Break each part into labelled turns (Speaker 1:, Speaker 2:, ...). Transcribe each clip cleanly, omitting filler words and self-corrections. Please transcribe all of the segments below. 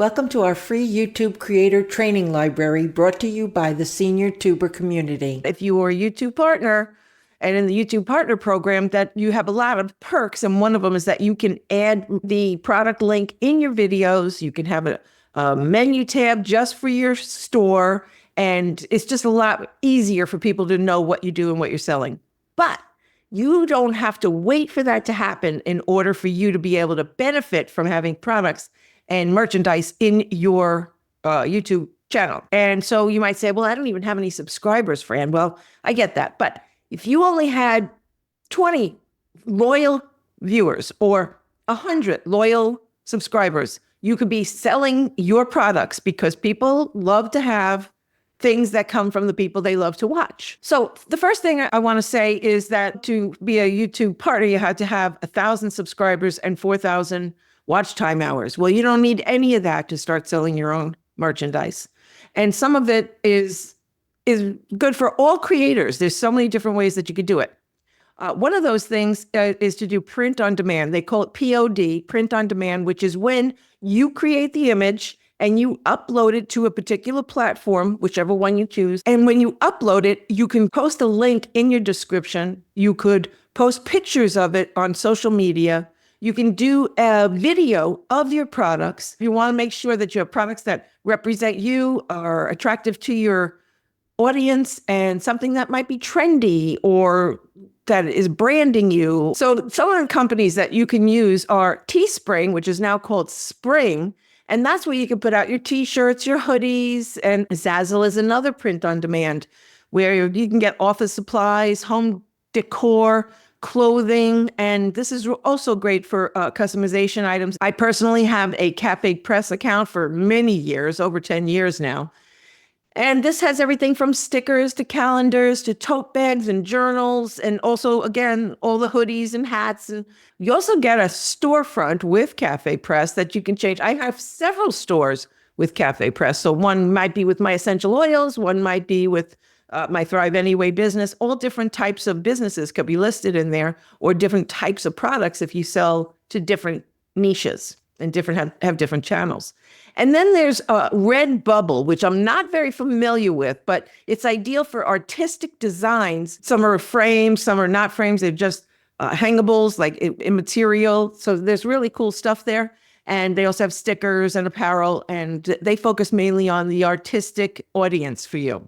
Speaker 1: Welcome to our free YouTube creator training library brought to you by the Senior Tuber community.
Speaker 2: If you are a YouTube partner and in the YouTube partner program, that you have a lot of perks. And one of them is that you can add the product link in your videos. You can have a menu tab just for your store. And it's just a lot easier for people to know what you do and what you're selling. But you don't have to wait for that to happen in order for you to be able to benefit from having products and merchandise in your YouTube channel. And so you might say, well, I don't even have any subscribers, Fran. Well, I get that. But if you only had 20 loyal viewers or 100 loyal subscribers, you could be selling your products because people love to have things that come from the people they love to watch. So the first thing I want to say is that to be a YouTube partner, you had to have 1,000 subscribers and 4,000 watch time hours. Well, you don't need any of that to start selling your own merchandise. And some of it is good for all creators. There's so many different ways that you could do it. One of those things is to do print on demand. They call it POD, print on demand, which is when you create the image and you upload it to a particular platform, whichever one you choose. And when you upload it, you can post a link in your description. You could post pictures of it on social media. You can do a video of your products. You want to make sure that you have products that represent you, are attractive to your audience, and something that might be trendy or that is branding you. So some of the companies that you can use are Teespring, which is now called Spring. And that's where you can put out your t-shirts, your hoodies, and Zazzle is another print on demand where you can get office supplies, home decor, clothing, and this is also great for customization items. I personally have a Cafe Press account for many years, over 10 years now. And this has everything from stickers to calendars to tote bags and journals, and also, again, all the hoodies and hats. And you also get a storefront with Cafe Press that you can change. I have several stores with Cafe Press. So one might be with my essential oils, one might be with my Thrive Anyway business. All different types of businesses could be listed in there, or different types of products if you sell to different niches and have different channels. And then there's Redbubble, which I'm not very familiar with, but it's ideal for artistic designs. Some are frames, some are not frames. They're just hangables, like in material. So there's really cool stuff there. And they also have stickers and apparel, and they focus mainly on the artistic audience for you.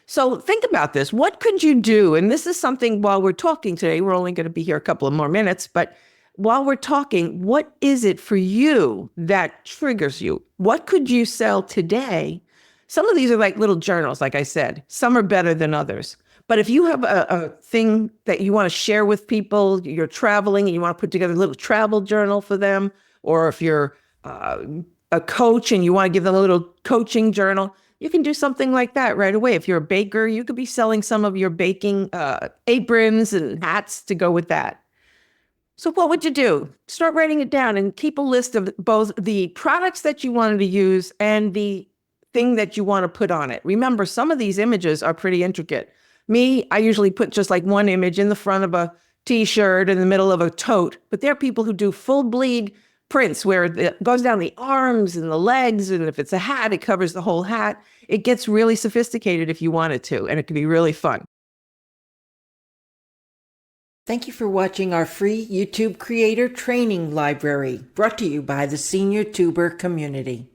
Speaker 2: So think about this. What could you do? And this is something while we're talking today, we're only going to be here a couple of more minutes, but while we're talking, what is it for you that triggers you? What could you sell today? Some of these are like little journals, like I said. Some are better than others. But if you have a thing that you want to share with people, you're traveling and you want to put together a little travel journal for them, or if you're a coach and you want to give them a little coaching journal, you can do something like that right away. If you're a baker, you could be selling some of your baking aprons and hats to go with that. So what would you do? Start writing it down and keep a list of both the products that you wanted to use and the thing that you want to put on it. Remember, some of these images are pretty intricate. Me, I usually put just like one image in the front of a t-shirt in the middle of a tote, but there are people who do full bleed prints where it goes down the arms and the legs, and if it's a hat, it covers the whole hat. It gets really sophisticated if you want it to, and it can be really fun.
Speaker 1: Thank you for watching our free YouTube creator training library brought to you by the Senior Tuber community.